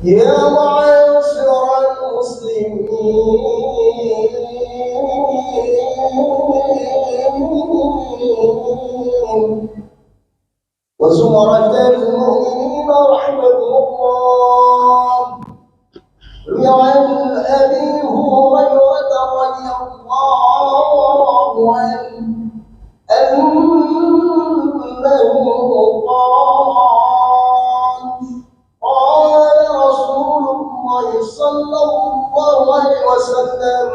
يا معاشر المسلمين وزمرة المؤمنين رحمكم الله. وعن أبي هريرة رضي الله عنه أنه قال قال رسول الله صلى الله عليه وسلم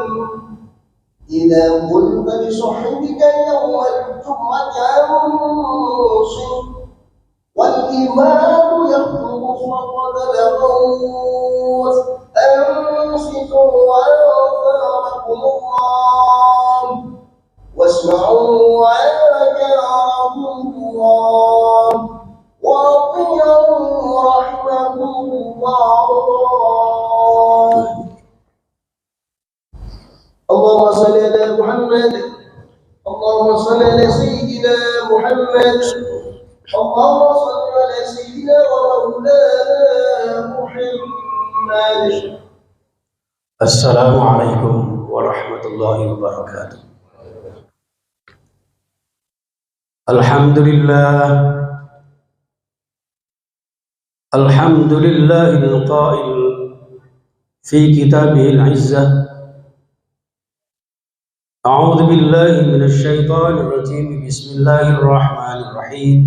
إذا قلت لصاحبك يوم الجمعة أنصت والإمام يخطب فقد لغوت أنصتوا وأنفعكم الله واسمعوا وأجاركم الله وأطيعوا رحمكم الله. اللهم صل على محمد اللهم صل على سيدنا محمد اللهم صل على سيدنا ومولانا محمد. السلام عليكم ورحمة الله وبركاته. الحمد لله القائل في كتابه العزة أعوذ بالله من الشيطان الرجيم بسم الله الرحمن الرحيم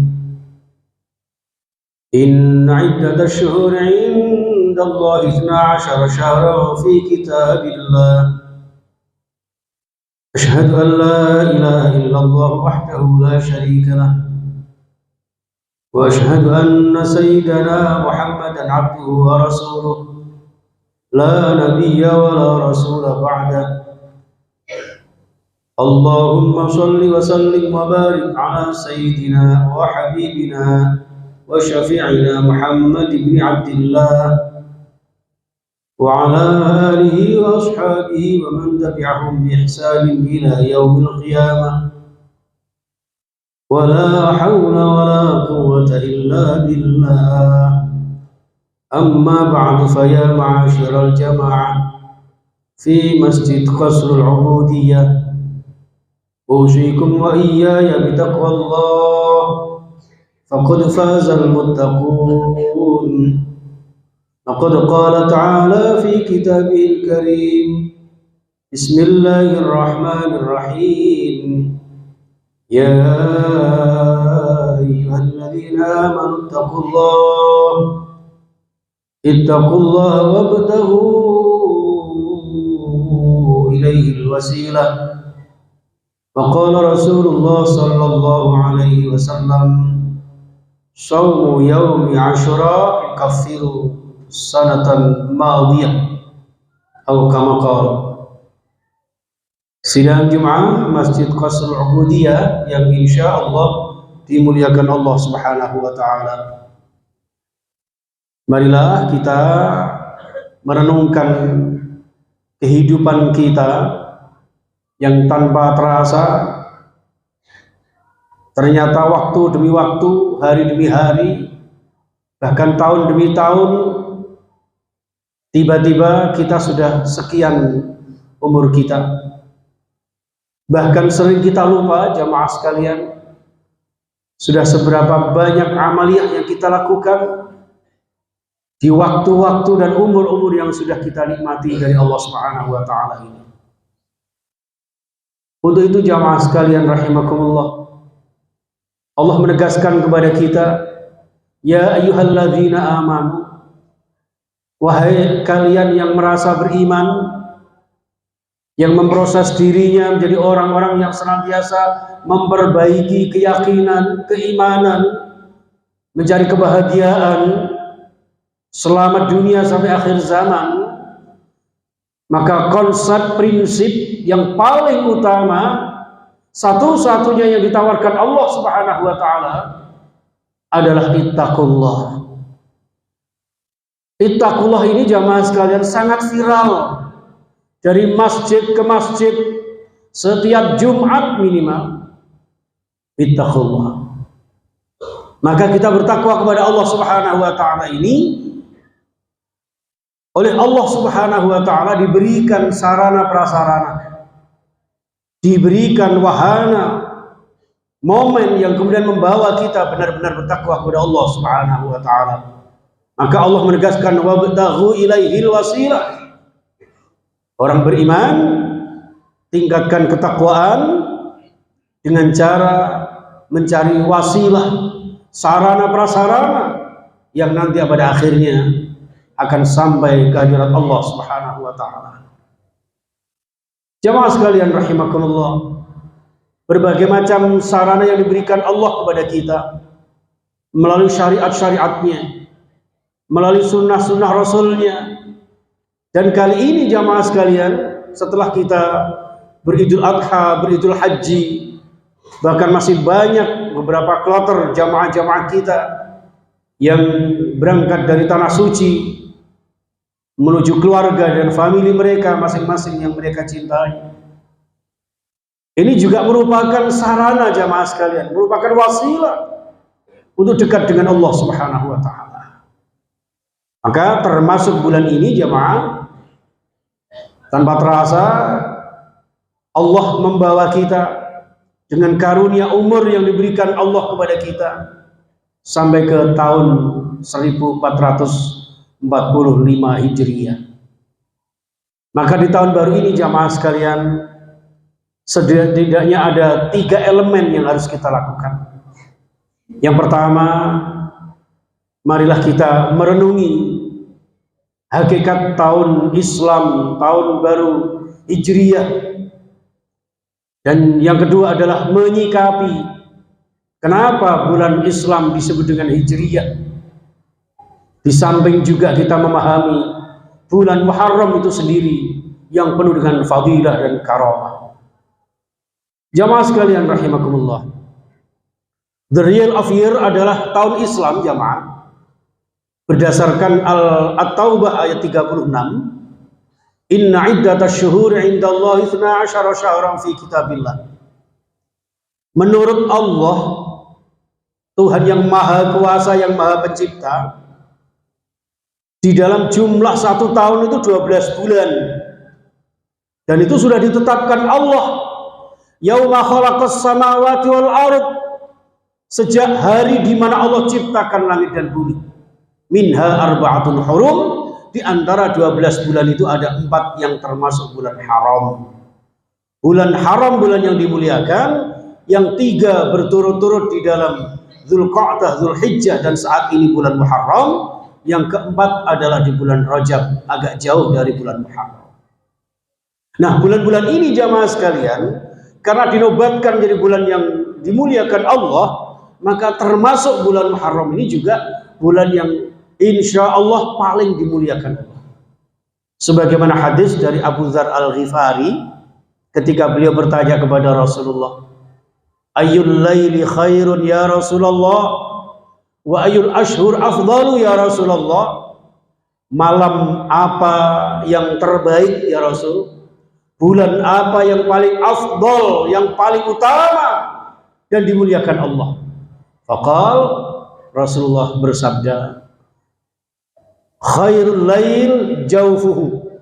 إن عدة الشهور عند الله 12 شهرا في كتاب الله أشهد أن لا إله إلا الله وحده لا شريك له وأشهد أن سيدنا محمدا عبده ورسوله لا نبي ولا رسول بعده. اللهم صل وسلم وبارك على سيدنا وحبيبنا وشفيعنا محمد بن عبد الله وعلى آله وأصحابه ومن تبعهم بإحسان إلى يوم القيامة ولا حول ولا قوة إلا بالله. أما بعد فيا معاشر الجماعة في مسجد قصر العبودية أوصيكم وإياي بتقوى الله فقد فاز المتقون. وقد قال تعالى في كتابه الكريم بسم الله الرحمن الرحيم يا أيها الذين آمنوا اتقوا الله وابتغوا إليه الوسيلة. وقال رسول الله صلى الله عليه وسلم صوم يوم عاشوراء يكفر السنة الماضية أو كما قال. Sidang Jumat Masjid Qasrul Ubudiyah yang insya Allah dimuliakan Allah Subhanahu wa Ta'ala. Marilah kita merenungkan kehidupan kita yang tanpa terasa ternyata waktu demi waktu, hari demi hari, bahkan tahun demi tahun, tiba-tiba kita sudah sekian umur kita. Bahkan sering kita lupa, jamaah sekalian, sudah seberapa banyak amaliyah yang kita lakukan di waktu-waktu dan umur-umur yang sudah kita nikmati dari Allah Subhanahu wa Ta'ala ini. Untuk itu jamaah sekalian rahimakumullah, Allah menegaskan kepada kita, ya ayyuhalladzina amanu, wahai kalian yang merasa beriman, yang memproses dirinya menjadi orang-orang yang senantiasa memperbaiki keyakinan, keimanan, mencari kebahagiaan selamat dunia sampai akhir zaman. Maka konsep prinsip yang paling utama, satu-satunya yang ditawarkan Allah Subhanahu wa Ta'ala adalah ittaqullah. Ittaqullah ini jamaah sekalian sangat viral. Dari masjid ke masjid, setiap Jumat minimal, ittaqullah. Maka kita bertakwa kepada Allah Subhanahu wa Ta'ala ini oleh Allah Subhanahu wa taala diberikan sarana prasarana, diberikan wahana, momen yang kemudian membawa kita benar-benar bertakwa kepada Allah Subhanahu wa taala. Maka Allah menegaskan wabtaghu ilaihil wasilah. Orang beriman tingkatkan ketakwaan dengan cara mencari wasilah, sarana prasarana yang nanti pada akhirnya akan sampai ke hadirat Allah Subhanahu wa taala. Jamaah sekalian rahimakumullah, berbagai macam sarana yang diberikan Allah kepada kita melalui syariat-syariatnya, melalui sunnah-sunnah Rasulnya. Dan kali ini jamaah sekalian, setelah kita beridul adha, beridul haji, bahkan masih banyak beberapa kloter jamaah-jamaah kita yang berangkat dari tanah suci menuju keluarga dan famili mereka masing-masing yang mereka cintai. Ini juga merupakan sarana jamaah sekalian, merupakan wasilah untuk dekat dengan Allah Subhanahu wa taala. Maka termasuk bulan ini jamaah, tanpa terasa Allah membawa kita dengan karunia umur yang diberikan Allah kepada kita sampai ke tahun 1445 Hijriah. Maka di tahun baru ini jamaah sekalian, setidaknya ada 3 elemen yang harus kita lakukan. Yang pertama, marilah kita merenungi hakikat tahun Islam, tahun baru Hijriah. Dan yang kedua adalah menyikapi kenapa bulan Islam disebut dengan Hijriah. Di samping juga kita memahami bulan Muharram itu sendiri yang penuh dengan fadilah dan karamah. Jamaah sekalian rahimakumullah, the real of year adalah tahun Islam jamaah. Berdasarkan At-Taubah ayat 36, inna iddatash syuhuri indallahi 12 syahran fi kitabillah. Menurut Allah, Tuhan yang maha kuasa, yang maha pencipta, di dalam jumlah 1 tahun itu 12 bulan. Dan itu sudah ditetapkan Allah. Yauma khalaqas samawati wal ard, sejak hari di mana Allah ciptakan langit dan bumi. Minha arba'atun hurum, di antara 12 bulan itu ada 4 yang termasuk bulan haram. Bulan haram, bulan yang dimuliakan, yang 3 berturut-turut di dalam Dzulqa'dah, Dzulhijjah, dan saat ini bulan Muharram. Yang keempat adalah di bulan Rajab, agak jauh dari bulan Muharram. Nah, bulan-bulan ini jamaah sekalian, karena dinobatkan jadi bulan yang dimuliakan Allah, maka termasuk bulan Muharram ini juga bulan yang insya Allah paling dimuliakan Allah. Sebagaimana hadis dari Abu Dzar Al-Ghifari ketika beliau bertanya kepada Rasulullah, ayyul laili khairun ya Rasulullah wa ayyul ashhur afdalu ya Rasulullah. Malam apa yang terbaik ya Rasul? Bulan apa yang paling afdal, yang paling utama dan dimuliakan Allah? Faqal, Rasulullah bersabda, khairul lail jawfuhu,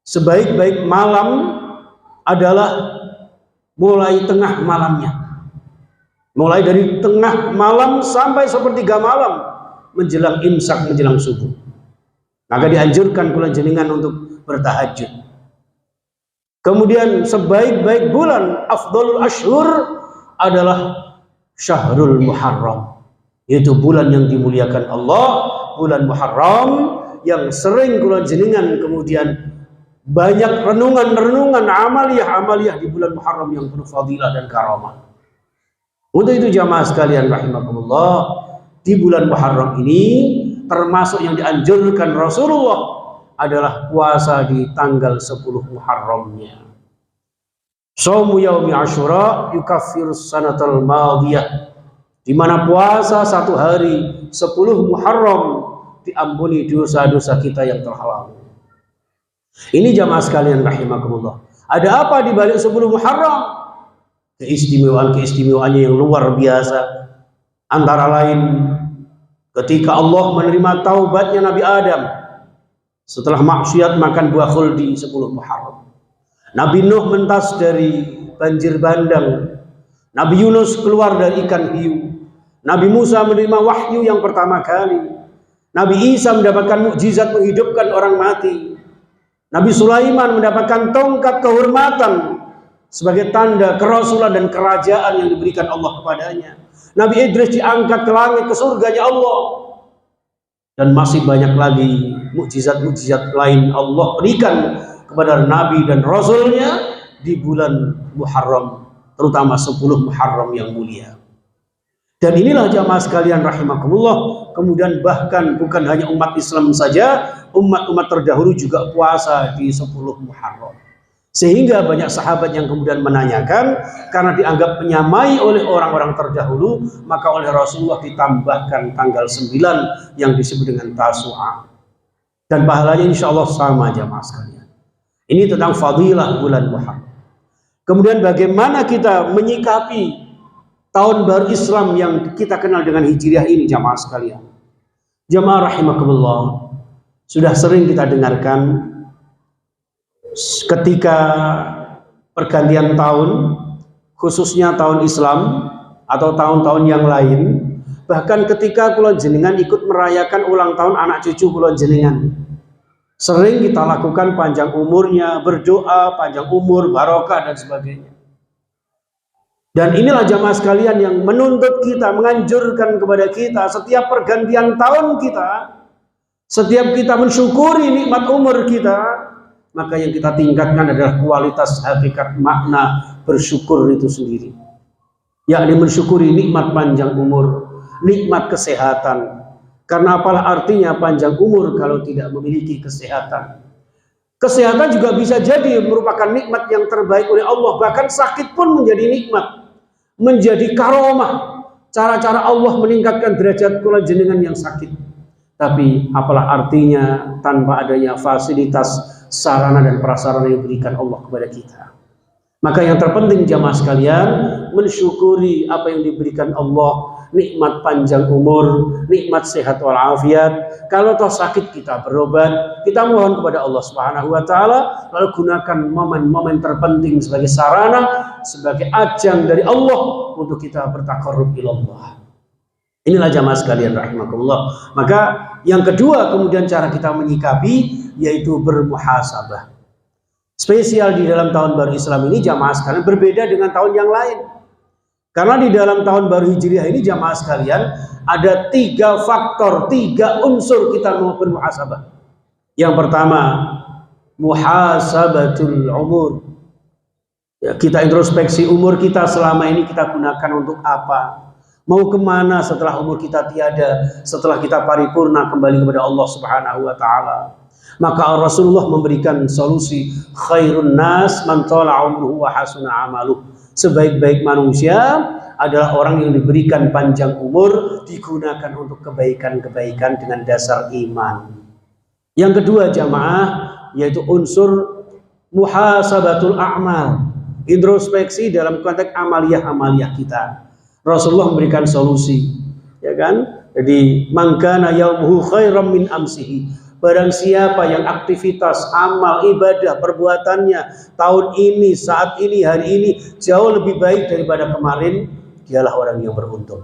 sebaik-baik malam adalah mulai tengah malamnya, mulai dari tengah malam sampai 1/3 malam menjelang imsak, menjelang subuh. Maka dianjurkan kula jenengan untuk bertahajud. Kemudian sebaik-baik bulan, afdalul ashhur, adalah syahrul Muharram, yaitu bulan yang dimuliakan Allah, bulan Muharram, yang sering kula jenengan kemudian banyak renungan-renungan, amaliyah di bulan Muharram yang penuh fadilah dan karamah. Untuk itu jamaah sekalian rahimakumullah, di bulan Muharram ini termasuk yang dianjurkan Rasulullah adalah puasa di tanggal 10 Muharramnya. Shaumu yaumi Asyura yukaffirus sanatal madiyah, di mana puasa 1 hari 10 Muharram diampuni dosa-dosa kita yang telah lalu. Ini jamaah sekalian rahimakumullah. Ada apa di balik 10 Muharram? Keistimewaan-keistimewaannya yang luar biasa. Antara lain ketika Allah menerima taubatnya Nabi Adam Setelah maksiat makan buah khuldi 10 Muharram. Nabi Nuh mentas dari banjir bandang. Nabi Yunus keluar dari ikan hiu. Nabi Musa menerima wahyu yang pertama kali. Nabi Isa mendapatkan mukjizat menghidupkan orang mati. Nabi Sulaiman mendapatkan tongkat kehormatan sebagai tanda kerasulan dan kerajaan yang diberikan Allah kepadanya. Nabi Idris diangkat ke langit ke surganya Allah. Dan masih banyak lagi mukjizat-mukjizat lain Allah berikan kepada Nabi dan Rasulnya di bulan Muharram, terutama 10 Muharram yang mulia. Dan inilah jamaah sekalian rahimakumullah, kemudian bahkan bukan hanya umat Islam saja, umat-umat terdahulu juga puasa di 10 Muharram. Sehingga banyak sahabat yang kemudian menanyakan, karena dianggap menyamai oleh orang-orang terdahulu, maka oleh Rasulullah ditambahkan tanggal 9 yang disebut dengan Tasu'a. Dan pahalanya insya Allah sama jamaah sekalian. Ini tentang fadilah bulan Muharram. Kemudian bagaimana kita menyikapi tahun baru Islam yang kita kenal dengan Hijriah ini jamaah sekalian. Jamaah rahimakumullah, sudah sering kita dengarkan ketika pergantian tahun, khususnya tahun Islam atau tahun-tahun yang lain, bahkan ketika kula jenengan ikut merayakan ulang tahun anak cucu kula jenengan, sering kita lakukan panjang umurnya, berdoa panjang umur, barokah dan sebagainya. Dan inilah jamaah sekalian yang menuntut kita, menganjurkan kepada kita setiap pergantian tahun kita, setiap kita mensyukuri nikmat umur kita, maka yang kita tingkatkan adalah kualitas hakikat makna bersyukur itu sendiri. Yakni mensyukuri nikmat panjang umur, nikmat kesehatan. Karena apalah artinya panjang umur kalau tidak memiliki kesehatan. Kesehatan juga bisa jadi merupakan nikmat yang terbaik oleh Allah. Bahkan sakit pun menjadi nikmat, menjadi karomah. Cara-cara Allah meningkatkan derajat kula jenengan yang sakit. Tapi apalah artinya tanpa adanya fasilitas, sarana dan prasarana yang diberikan Allah kepada kita. Maka yang terpenting jamaah sekalian, mensyukuri apa yang diberikan Allah, nikmat panjang umur, nikmat sehat walafiat. Kalau toh sakit kita berobat, kita mohon kepada Allah Subhanahu wa taala, lalu gunakan momen-momen terpenting sebagai sarana, sebagai ajang dari Allah untuk kita bertaqarrub ilallah. Inilah jamaah sekalian rahimakumullah. Maka yang kedua kemudian cara kita menyikapi yaitu bermuhasabah. Spesial di dalam tahun baru Islam ini jamaah sekalian berbeda dengan tahun yang lain. Karena di dalam tahun baru Hijriah ini jamaah sekalian ada 3 faktor, 3 unsur kita mau bermuhasabah. Yang pertama, muhasabatul umur. Ya, kita introspeksi umur kita selama ini kita gunakan untuk apa? Mau kemana setelah umur kita tiada, setelah kita paripurna kembali kepada Allah Subhanahu wa taala. Maka Rasulullah memberikan solusi, khairun nas man tala umruhu wa hasuna amaluh. Sebaik-baik manusia adalah orang yang diberikan panjang umur, digunakan untuk kebaikan-kebaikan dengan dasar iman. Yang kedua jamaah yaitu unsur muhasabatul a'mal, introspeksi dalam konteks amaliyah-amaliyah kita. Rasulullah memberikan solusi, ya kan? Jadi mangkana yaumuhu khairam min amsihi. Barang siapa yang aktivitas, amal, ibadah, perbuatannya tahun ini, saat ini, hari ini jauh lebih baik daripada kemarin, dialah orang yang beruntung.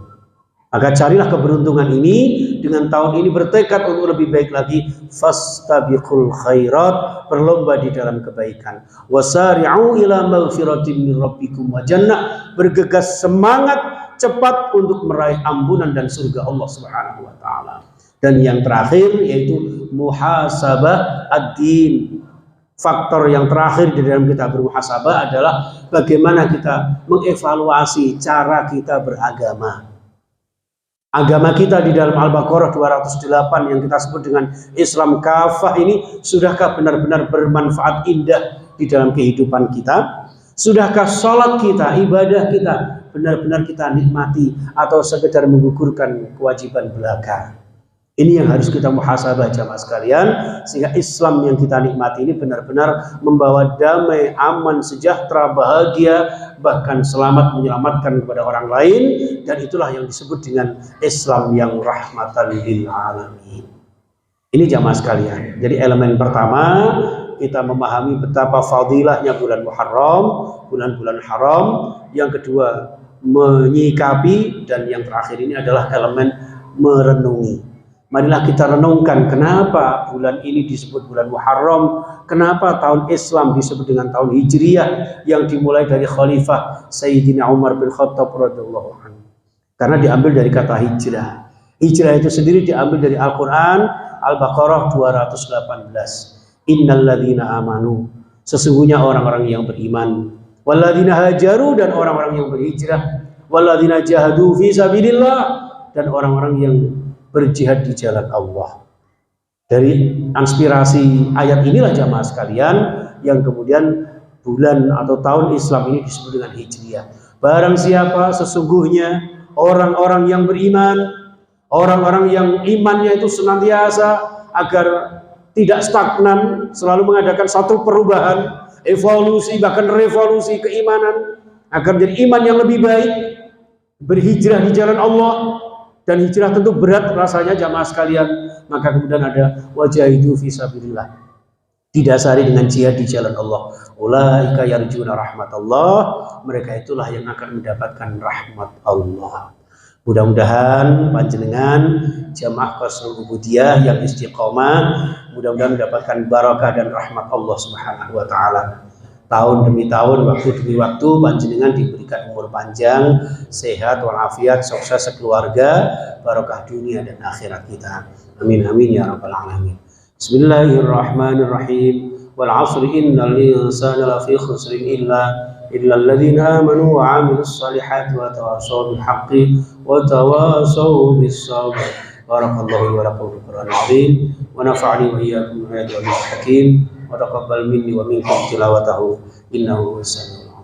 Maka carilah keberuntungan ini dengan tahun ini bertekad untuk lebih baik lagi. Fastabiqul khairat, berlomba di dalam kebaikan. Wasari'u ila maghfiratin min rabbikum wa jannah, bergegas semangat cepat untuk meraih ampunan dan surga Allah Subhanahu wa taala. Dan yang terakhir yaitu muhasabah ad-din. Faktor yang terakhir di dalam kita bermuhasabah adalah bagaimana kita mengevaluasi cara kita beragama. Agama kita di dalam Al-Baqarah 208 yang kita sebut dengan Islam kafah ini, sudahkah benar-benar bermanfaat indah di dalam kehidupan kita? Sudahkah sholat kita, ibadah kita benar-benar kita nikmati atau sekedar menggugurkan kewajiban belaka? Ini yang harus kita muhasabah jamaah sekalian, sehingga Islam yang kita nikmati ini benar-benar membawa damai, aman, sejahtera, bahagia, bahkan selamat menyelamatkan kepada orang lain. Dan itulah yang disebut dengan Islam yang rahmatan lil alamin. Ini jamaah sekalian. Jadi elemen pertama, kita memahami betapa fadilahnya bulan Muharram, bulan-bulan haram. Yang kedua, menyikapi, dan yang terakhir ini adalah elemen merenungi. Marilah kita renungkan kenapa bulan ini disebut bulan Muharram, kenapa tahun Islam disebut dengan tahun Hijriyah yang dimulai dari Khalifah Sayyidina Umar bin Khattab radhiyallahu anhu. Karena diambil dari kata hijrah. Hijrah itu sendiri diambil dari Al-Quran, Al-Baqarah 218. Innalladzina amanu, sesungguhnya orang-orang yang beriman, walladzina hajaru, dan orang-orang yang berhijrah, walladzina jahadu fi sabilillah, dan orang-orang yang berjihad di jalan Allah. Dari inspirasi ayat inilah jamaah sekalian yang kemudian bulan atau tahun Islam ini disebut dengan Hijriyah. Barang siapa sesungguhnya orang-orang yang beriman, orang-orang yang imannya itu senantiasa agar tidak stagnan, selalu mengadakan satu perubahan, evolusi, bahkan revolusi keimanan, agar menjadi iman yang lebih baik, berhijrah di jalan Allah. Dan hijrah tentu berat rasanya jamaah sekalian. Maka kemudian ada wajahidu fi sabilillah, didasari dengan jihad di jalan Allah. Ulaika yarjuna rahmatullah, mereka itulah yang akan mendapatkan rahmat Allah. Mudah-mudahan panjenengan jamaah Qasrul Ubudiyah yang istiqomah, mudah-mudahan mendapatkan barakah dan rahmat Allah Subhanahu wa taala. Tahun demi tahun, waktu demi waktu, panjenengan diberikan umur panjang, sehat walafiat, sukses sekeluarga, barakah dunia dan akhirat kita. Amin amin ya rabbal alamin. Bismillahirrahmanirrahim. Wal 'asri innal insana lafi khusrin illa alladzina amanu wa 'amilus salihati wa tawassaw bil haqqi wa tawassaw bis sabr. Barakallahu wa lakum fil Qur'anil 'azim wa nafa'ani wa iyyakum bil ayati wal hakim wa taqabbal minni wa minkum tilawatahu innahu sami'un